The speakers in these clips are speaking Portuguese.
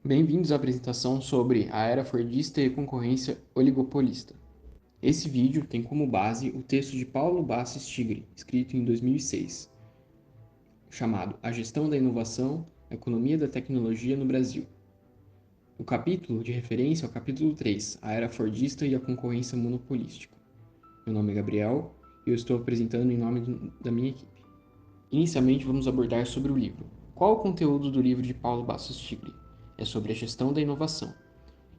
Bem-vindos à apresentação sobre a era fordista e a concorrência oligopolista. Esse vídeo tem como base o texto de Paulo Bassis Tigre, escrito em 2006, chamado A Gestão da Inovação, a Economia da Tecnologia no Brasil. O capítulo de referência é o capítulo 3, a era fordista e a concorrência monopolística. Meu nome é Gabriel e eu estou apresentando em nome da minha equipe. Inicialmente vamos abordar sobre o livro. Qual o conteúdo do livro de Paulo Bassis Tigre? É sobre a gestão da inovação.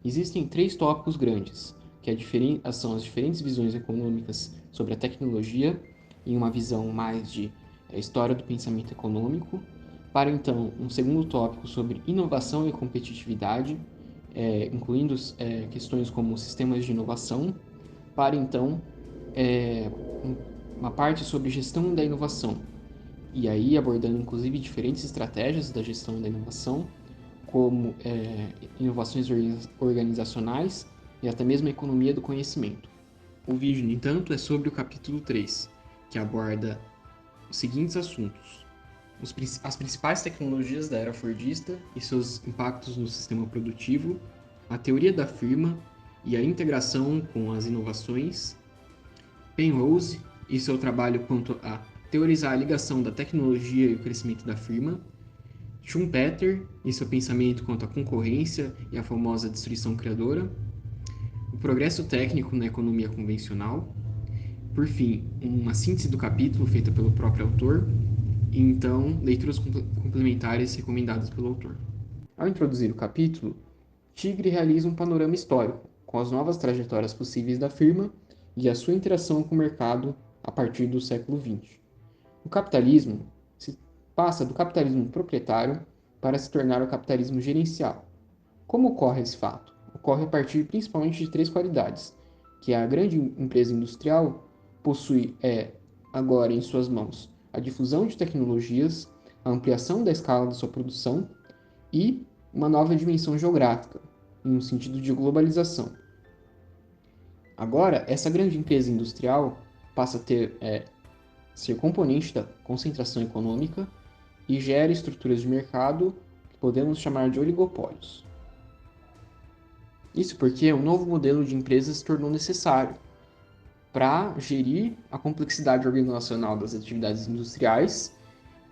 Existem três tópicos grandes, que são as diferentes visões econômicas sobre a tecnologia, em uma visão mais de história do pensamento econômico, para então um segundo tópico sobre inovação e competitividade, incluindo questões como sistemas de inovação, para então é, uma parte sobre gestão da inovação, e aí abordando inclusive diferentes estratégias da gestão da inovação, como inovações organizacionais e até mesmo a economia do conhecimento. O vídeo, no entanto, é sobre o capítulo 3, que aborda os seguintes assuntos: as principais tecnologias da era fordista e seus impactos no sistema produtivo, a teoria da firma e a integração com as inovações, Penrose e seu trabalho quanto a teorizar a ligação da tecnologia e o crescimento da firma, Schumpeter e seu pensamento quanto à concorrência e a famosa destruição criadora, o progresso técnico na economia convencional, por fim, uma síntese do capítulo feita pelo próprio autor, e então leituras complementares recomendadas pelo autor. Ao introduzir o capítulo, Tigre realiza um panorama histórico, com as novas trajetórias possíveis da firma e a sua interação com o mercado a partir do século XX. O capitalismo se passa do capitalismo proprietário para se tornar o capitalismo gerencial. Como ocorre esse fato? Ocorre a partir principalmente de três qualidades, que a grande empresa industrial possui agora em suas mãos a difusão de tecnologias, a ampliação da escala da sua produção e uma nova dimensão geográfica, em um sentido de globalização. Agora, essa grande empresa industrial passa a ser componente da concentração econômica e gera estruturas de mercado que podemos chamar de oligopólios. Isso porque um novo modelo de empresa se tornou necessário para gerir a complexidade organizacional das atividades industriais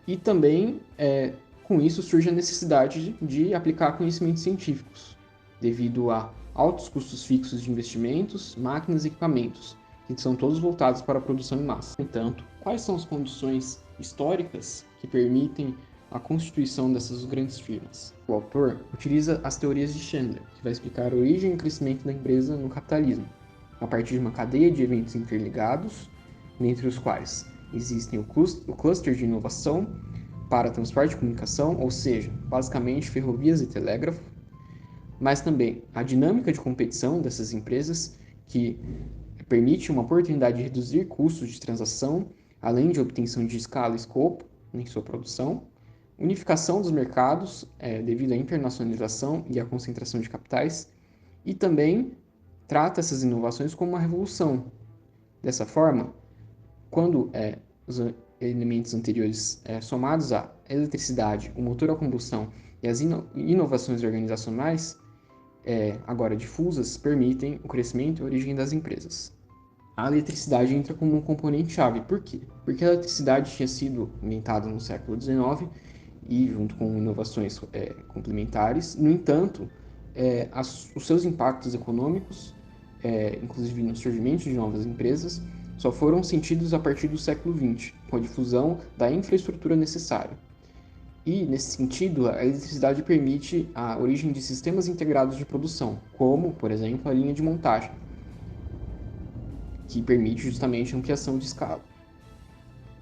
e também, com isso, surge a necessidade de aplicar conhecimentos científicos, devido a altos custos fixos de investimentos, máquinas e equipamentos, que são todos voltados para a produção em massa. No entanto, quais são as condições históricas que permitem a constituição dessas grandes firmas? O autor utiliza as teorias de Chandler, que vai explicar a origem e o crescimento da empresa no capitalismo, a partir de uma cadeia de eventos interligados, dentre os quais existem o cluster de inovação para transporte e comunicação, ou seja, basicamente ferrovias e telégrafo, mas também a dinâmica de competição dessas empresas, que permite uma oportunidade de reduzir custos de transação, além de obtenção de escala e escopo em sua produção, unificação dos mercados devido à internacionalização e à concentração de capitais, e também trata essas inovações como uma revolução. Dessa forma, quando os elementos anteriores somados à eletricidade, o motor a combustão e as inovações organizacionais, agora difusas, permitem o crescimento e a origem das empresas. A eletricidade entra como um componente-chave. Por quê? Porque a eletricidade tinha sido inventada no século XIX e junto com inovações complementares. No entanto, os seus impactos econômicos, inclusive no surgimento de novas empresas, só foram sentidos a partir do século XX, com a difusão da infraestrutura necessária. E, nesse sentido, a eletricidade permite a origem de sistemas integrados de produção, como, por exemplo, a linha de montagem, que permite justamente a ampliação de escala.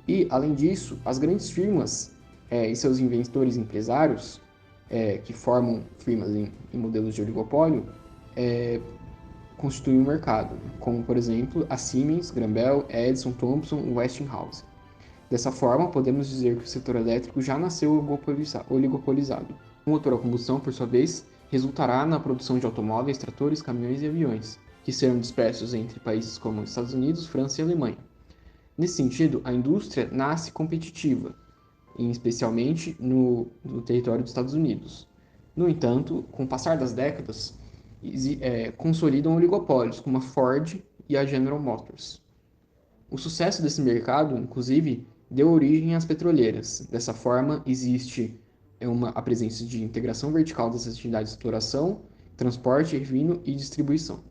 E, além disso, as grandes firmas e seus inventores empresários, que formam firmas em modelos de oligopólio, constituem um mercado, como, por exemplo, a Siemens, Grambel, Edison, Thomson e Westinghouse. Dessa forma, podemos dizer que o setor elétrico já nasceu oligopolizado. O motor a combustão, por sua vez, resultará na produção de automóveis, tratores, caminhões e aviões, que serão dispersos entre países como Estados Unidos, França e Alemanha. Nesse sentido, a indústria nasce competitiva, especialmente no território dos Estados Unidos. No entanto, com o passar das décadas, consolidam oligopólios como a Ford e a General Motors. O sucesso desse mercado, inclusive, deu origem às petroleiras. Dessa forma, existe a presença de integração vertical das atividades de exploração, transporte, refino e distribuição.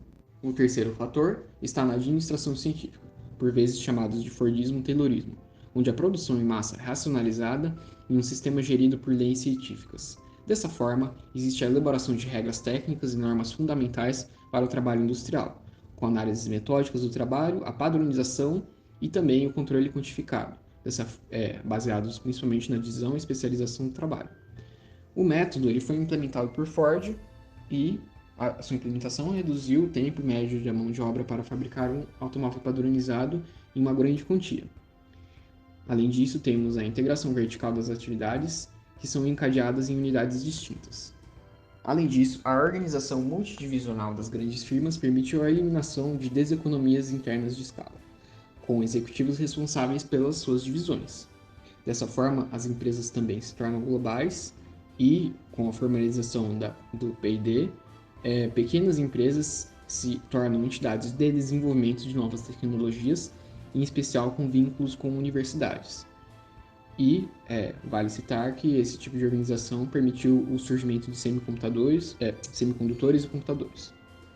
O terceiro fator está na administração científica, por vezes chamados de Fordismo-Taylorismo, onde a produção em massa é racionalizada em um sistema gerido por leis científicas. Dessa forma, existe a elaboração de regras técnicas e normas fundamentais para o trabalho industrial, com análises metódicas do trabalho, a padronização e também o controle quantificado, baseados principalmente na divisão e especialização do trabalho. O método ele foi implementado por Ford e a sua implementação reduziu o tempo médio de mão de obra para fabricar um automóvel padronizado em uma grande quantia. Além disso, temos a integração vertical das atividades, que são encadeadas em unidades distintas. Além disso, a organização multidivisional das grandes firmas permitiu a eliminação de deseconomias internas de escala, com executivos responsáveis pelas suas divisões. Dessa forma, as empresas também se tornam globais e, com a formalização do P&D, pequenas empresas se tornam entidades de desenvolvimento de novas tecnologias, em especial com vínculos com universidades. E vale citar que esse tipo de organização permitiu o surgimento de semicondutores e computadores.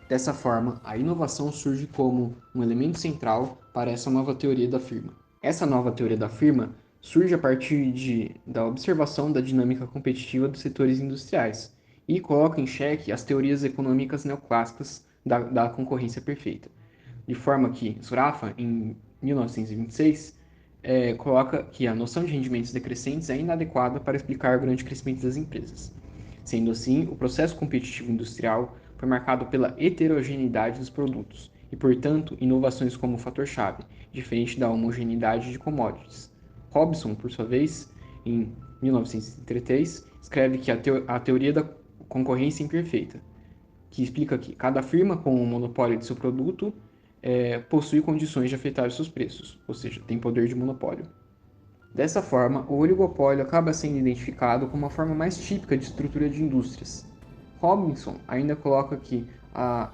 Dessa forma, a inovação surge como um elemento central para essa nova teoria da firma. Essa nova teoria da firma surge a partir da observação da dinâmica competitiva dos setores industriais e coloca em xeque as teorias econômicas neoclássicas da concorrência perfeita. De forma que Sraffa, em 1926, coloca que a noção de rendimentos decrescentes é inadequada para explicar o grande crescimento das empresas. Sendo assim, o processo competitivo industrial foi marcado pela heterogeneidade dos produtos e, portanto, inovações como fator-chave, diferente da homogeneidade de commodities. Robson, por sua vez, em 1933, escreve que a teoria da concorrência imperfeita, que explica que cada firma com o monopólio de seu produto possui condições de afetar os seus preços, ou seja, tem poder de monopólio. Dessa forma, o oligopólio acaba sendo identificado como a forma mais típica de estrutura de indústrias. Robinson ainda coloca que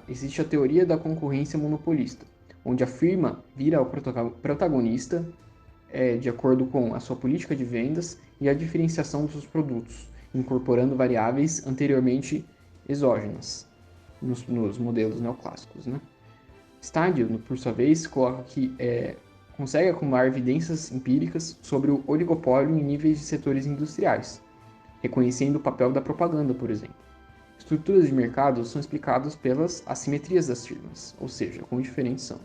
existe a teoria da concorrência monopolista, onde a firma vira o protagonista de acordo com a sua política de vendas e a diferenciação dos seus produtos, incorporando variáveis anteriormente exógenas nos modelos neoclássicos. Né? Stadio, por sua vez, coloca que consegue acumular evidências empíricas sobre o oligopólio em níveis de setores industriais, reconhecendo o papel da propaganda, por exemplo. Estruturas de mercado são explicadas pelas assimetrias das firmas, ou seja, com diferentes são.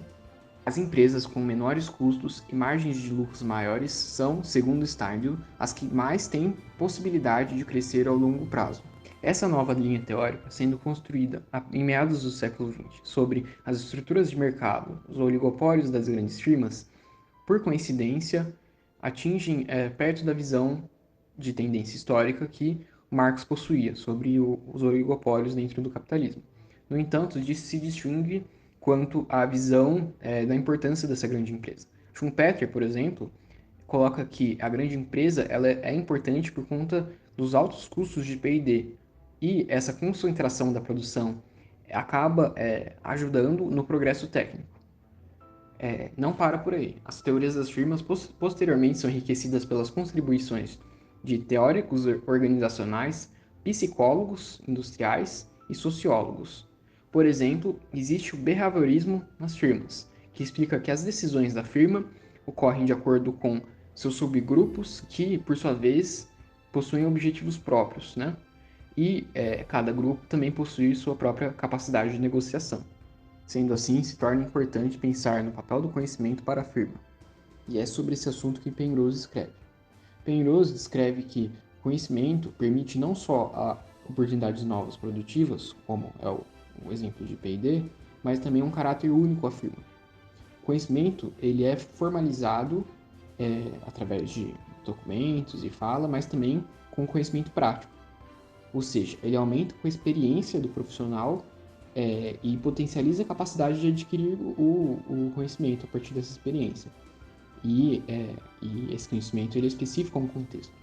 As empresas com menores custos e margens de lucros maiores são, segundo Stadio, as que mais têm possibilidade de crescer ao longo prazo. Essa nova linha teórica, sendo construída em meados do século XX sobre as estruturas de mercado, os oligopólios das grandes firmas, por coincidência, atingem perto da visão de tendência histórica que Marx possuía sobre os oligopólios dentro do capitalismo. No entanto, se distingue quanto à visão da importância dessa grande empresa. Schumpeter, por exemplo, coloca que a grande empresa ela é importante por conta dos altos custos de P&D e essa concentração da produção acaba ajudando no progresso técnico. Não para por aí. As teorias das firmas posteriormente são enriquecidas pelas contribuições de teóricos organizacionais, psicólogos industriais e sociólogos. Por exemplo, existe o behaviorismo nas firmas, que explica que as decisões da firma ocorrem de acordo com seus subgrupos, que, por sua vez, possuem objetivos próprios, né? E cada grupo também possui sua própria capacidade de negociação. Sendo assim, se torna importante pensar no papel do conhecimento para a firma. E é sobre esse assunto que Penrose escreve. Penrose descreve que o conhecimento permite não só a oportunidades novas produtivas, como é o exemplo de P&D, mas também um caráter único à firma. O conhecimento ele é formalizado através de documentos e fala, mas também com conhecimento prático. Ou seja, ele aumenta com a experiência do profissional e potencializa a capacidade de adquirir o conhecimento a partir dessa experiência. E esse conhecimento ele é específico a um contexto.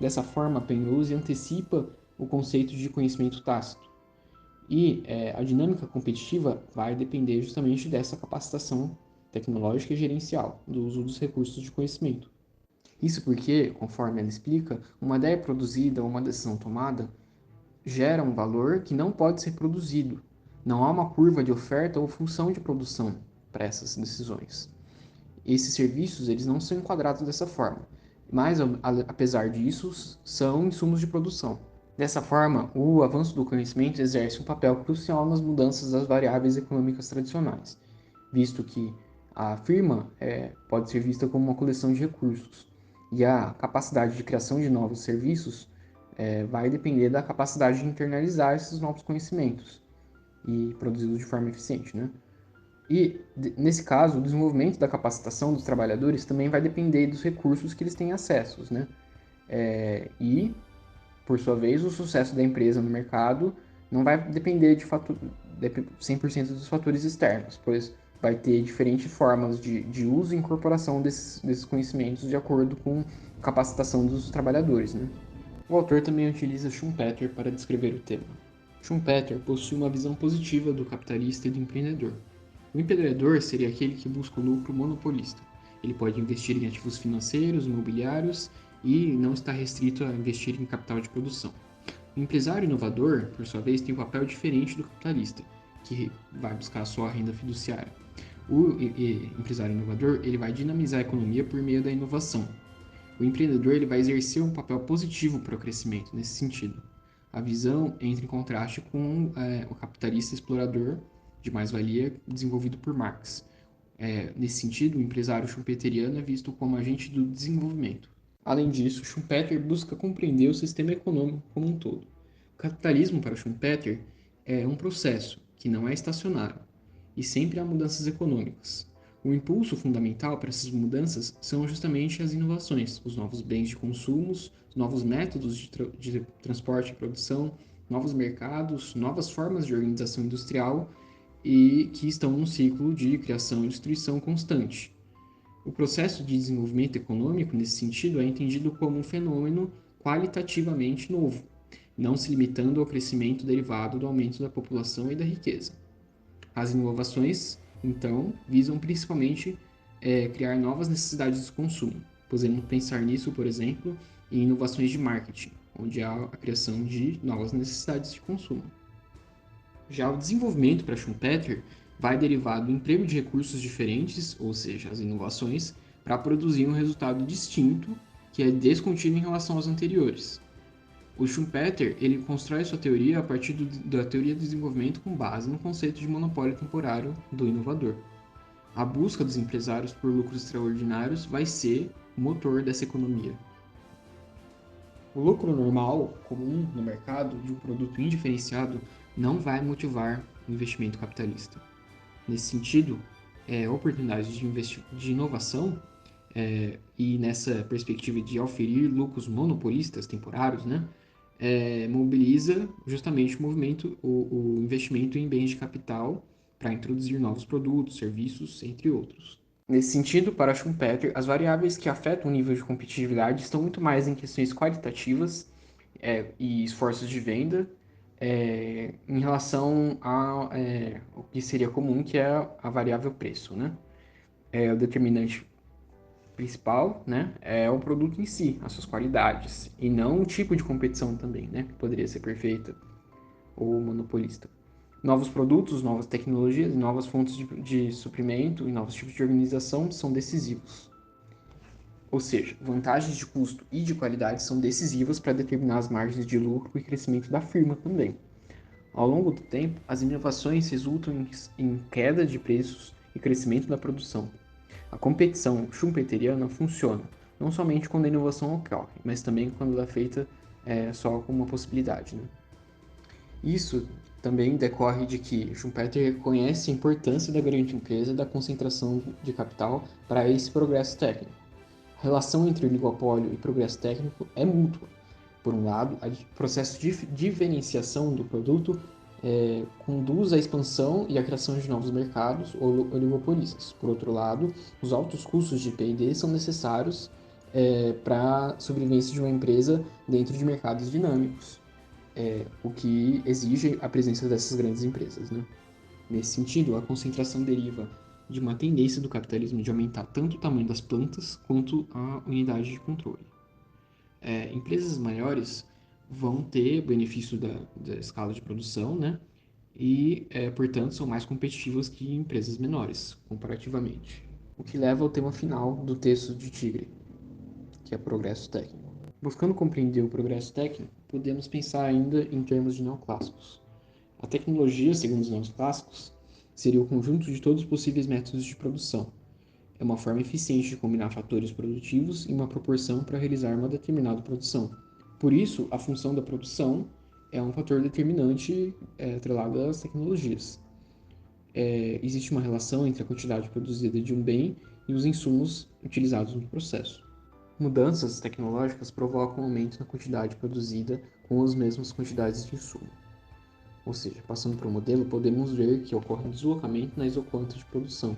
Dessa forma, Penrose antecipa o conceito de conhecimento tácito. E a dinâmica competitiva vai depender justamente dessa capacitação tecnológica e gerencial, do uso dos recursos de conhecimento. Isso porque, conforme ela explica, uma ideia produzida ou uma decisão tomada gera um valor que não pode ser produzido. Não há uma curva de oferta ou função de produção para essas decisões. Esses serviços eles não são enquadrados dessa forma, mas, apesar disso, são insumos de produção. Dessa forma, o avanço do conhecimento exerce um papel crucial nas mudanças das variáveis econômicas tradicionais, visto que a firma pode ser vista como uma coleção de recursos, e a capacidade de criação de novos serviços vai depender da capacidade de internalizar esses novos conhecimentos e produzi-los de forma eficiente, né? E, nesse caso, o desenvolvimento da capacitação dos trabalhadores também vai depender dos recursos que eles têm acesso, né? E, por sua vez, o sucesso da empresa no mercado não vai depender de 100% dos fatores externos, pois vai ter diferentes formas de uso e incorporação desses conhecimentos de acordo com a capacitação dos trabalhadores, né? O autor também utiliza Schumpeter para descrever o tema. Schumpeter possui uma visão positiva do capitalista e do empreendedor. O empreendedor seria aquele que busca o lucro monopolista. Ele pode investir em ativos financeiros, imobiliários e não está restrito a investir em capital de produção. O empresário inovador, por sua vez, tem um papel diferente do capitalista, que vai buscar só a renda fiduciária. O empresário inovador ele vai dinamizar a economia por meio da inovação. O empreendedor ele vai exercer um papel positivo para o crescimento nesse sentido. A visão entra em contraste com o capitalista explorador de mais-valia desenvolvido por Marx. Nesse sentido, o empresário schumpeteriano é visto como agente do desenvolvimento. Além disso, Schumpeter busca compreender o sistema econômico como um todo. O capitalismo, para Schumpeter, é um processo que não é estacionário, e sempre há mudanças econômicas. O impulso fundamental para essas mudanças são justamente as inovações, os novos bens de consumo, os novos métodos de transporte e produção, novos mercados, novas formas de organização industrial e que estão num ciclo de criação e destruição constante. O processo de desenvolvimento econômico, nesse sentido, é entendido como um fenômeno qualitativamente novo, não se limitando ao crescimento derivado do aumento da população e da riqueza. As inovações, então, visam principalmente criar novas necessidades de consumo. Podemos pensar nisso, por exemplo, em inovações de marketing, onde há a criação de novas necessidades de consumo. Já o desenvolvimento para Schumpeter vai derivar do emprego de recursos diferentes, ou seja, as inovações, para produzir um resultado distinto que é descontínuo em relação aos anteriores. O Schumpeter ele constrói sua teoria a partir da teoria do desenvolvimento com base no conceito de monopólio temporário do inovador. A busca dos empresários por lucros extraordinários vai ser o motor dessa economia. O lucro normal, comum no mercado, de um produto indiferenciado, não vai motivar o investimento capitalista. Nesse sentido, oportunidades de inovação e nessa perspectiva de oferir lucros monopolistas temporários, né, mobiliza justamente o investimento em bens de capital para introduzir novos produtos, serviços, entre outros. Nesse sentido, para Schumpeter, as variáveis que afetam o nível de competitividade estão muito mais em questões qualitativas e esforços de venda em relação ao que seria comum, que é a variável preço, né? O determinante principal, né, é o produto em si, as suas qualidades, e não o tipo de competição também, né, que poderia ser perfeita ou monopolista. Novos produtos, novas tecnologias, novas fontes de suprimento e novos tipos de organização são decisivos. Ou seja, vantagens de custo e de qualidade são decisivas para determinar as margens de lucro e crescimento da firma também. Ao longo do tempo, as inovações resultam em queda de preços e crescimento da produção. A competição schumpeteriana funciona, não somente quando a inovação ocorre, mas também quando ela é feita só como uma possibilidade. Né? Isso também decorre de que Schumpeter reconhece a importância da grande empresa e da concentração de capital para esse progresso técnico. A relação entre oligopólio e progresso técnico é mútua. Por um lado, o processo de diferenciação do produto conduz à expansão e à criação de novos mercados oligopolistas. Por outro lado, os altos custos de P&D são necessários para a sobrevivência de uma empresa dentro de mercados dinâmicos. o que exige a presença dessas grandes empresas, né? Nesse sentido, a concentração deriva de uma tendência do capitalismo de aumentar tanto o tamanho das plantas quanto a unidade de controle. Empresas maiores vão ter benefício da escala de produção, né? E, portanto, são mais competitivas que empresas menores, comparativamente. O que leva ao tema final do texto de Tigre, que é progresso técnico. Buscando compreender o progresso técnico, podemos pensar ainda em termos de neoclássicos. A tecnologia, segundo os neoclássicos, seria o conjunto de todos os possíveis métodos de produção. É uma forma eficiente de combinar fatores produtivos em uma proporção para realizar uma determinada produção. Por isso, a função da produção é um fator determinante atrelado às tecnologias. Existe uma relação entre a quantidade produzida de um bem e os insumos utilizados no processo. Mudanças tecnológicas provocam um aumento na quantidade produzida com as mesmas quantidades de insumo. Ou seja, passando para o modelo, podemos ver que ocorre um deslocamento na isoconta de produção.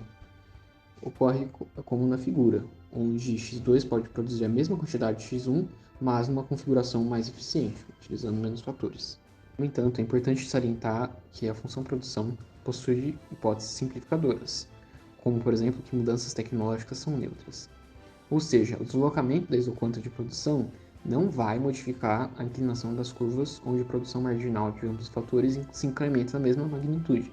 Ocorre como na figura, onde x2 pode produzir a mesma quantidade de x1, mas numa configuração mais eficiente, utilizando menos fatores. No entanto, é importante salientar que a função produção possui hipóteses simplificadoras, como, por exemplo, que mudanças tecnológicas são neutras. Ou seja, o deslocamento da isoconta de produção não vai modificar a inclinação das curvas onde a produção marginal de ambos os fatores se incrementa na mesma magnitude.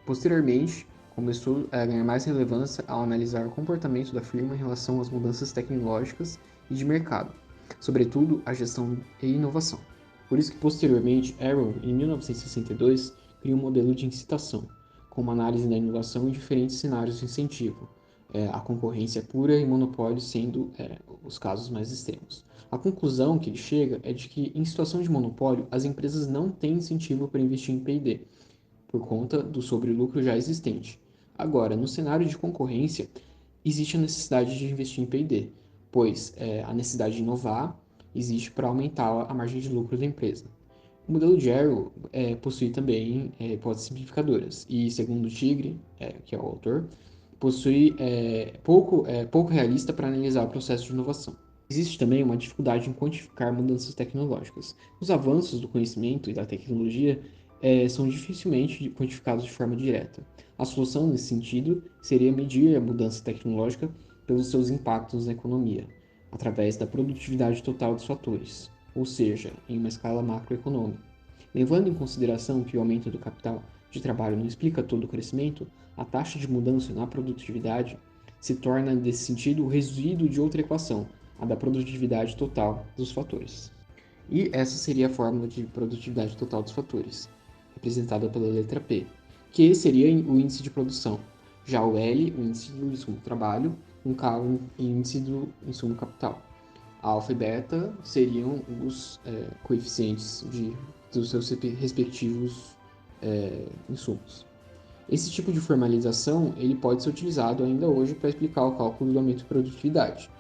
Posteriormente, começou a ganhar mais relevância ao analisar o comportamento da firma em relação às mudanças tecnológicas e de mercado, sobretudo a gestão e inovação. Por isso que, posteriormente, Arrow, em 1962, cria um modelo de incitação, com uma análise da inovação em diferentes cenários de incentivo, a concorrência pura e monopólio sendo os casos mais extremos. A conclusão que ele chega é de que, em situação de monopólio, as empresas não têm incentivo para investir em P&D, por conta do sobrelucro já existente. Agora, no cenário de concorrência, existe a necessidade de investir em P&D, pois a necessidade de inovar existe para aumentar a margem de lucro da empresa. O modelo de Arrow possui também hipóteses simplificadoras e, segundo o Tigre, que é o autor, possui pouco realista para analisar o processo de inovação. Existe também uma dificuldade em quantificar mudanças tecnológicas. Os avanços do conhecimento e da tecnologia são dificilmente quantificados de forma direta. A solução, nesse sentido, seria medir a mudança tecnológica pelos seus impactos na economia, através da produtividade total dos fatores, ou seja, em uma escala macroeconômica. Levando em consideração que o aumento do capital de trabalho não explica todo o crescimento, a taxa de mudança na produtividade se torna, nesse sentido, o resíduo de outra equação, a da produtividade total dos fatores. E essa seria a fórmula de produtividade total dos fatores, representada pela letra P, que seria o índice de produção. Já o L, o índice do insumo trabalho, um K, o índice do insumo capital. Alfa e beta seriam os coeficientes dos seus respectivos insumos. Esse tipo de formalização ele pode ser utilizado ainda hoje para explicar o cálculo do aumento de produtividade.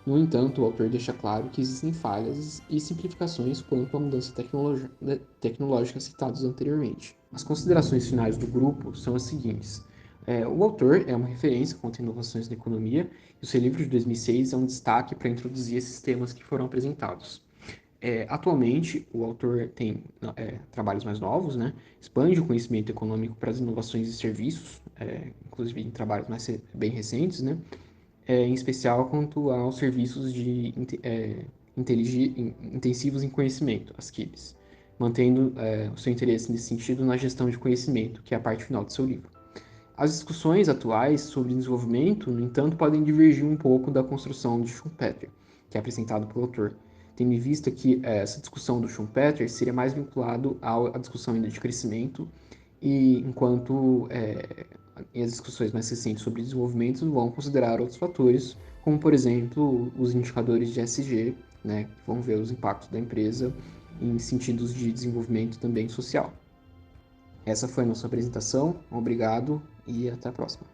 No entanto, o autor deixa claro que existem falhas e simplificações quanto à mudança tecnológica citadas anteriormente. As considerações finais do grupo são as seguintes. O autor é uma referência quanto a inovações na economia e o seu livro de 2006 é um destaque para introduzir esses temas que foram apresentados. Atualmente, o autor tem trabalhos mais novos, né? Expande o conhecimento econômico para as inovações e serviços, inclusive em trabalhos bem recentes, né? Em especial quanto aos serviços intensivos em conhecimento, as KIBs, mantendo o seu interesse nesse sentido na gestão de conhecimento, que é a parte final do seu livro. As discussões atuais sobre desenvolvimento, no entanto, podem divergir um pouco da construção de Schumpeter, que é apresentado pelo autor, tendo em vista que essa discussão do Schumpeter seria mais vinculado à discussão ainda de crescimento, e enquanto as discussões mais recentes sobre desenvolvimento vão considerar outros fatores, como, por exemplo, os indicadores de ESG, né, que vão ver os impactos da empresa em sentidos de desenvolvimento também social. Essa foi a nossa apresentação, obrigado e até a próxima.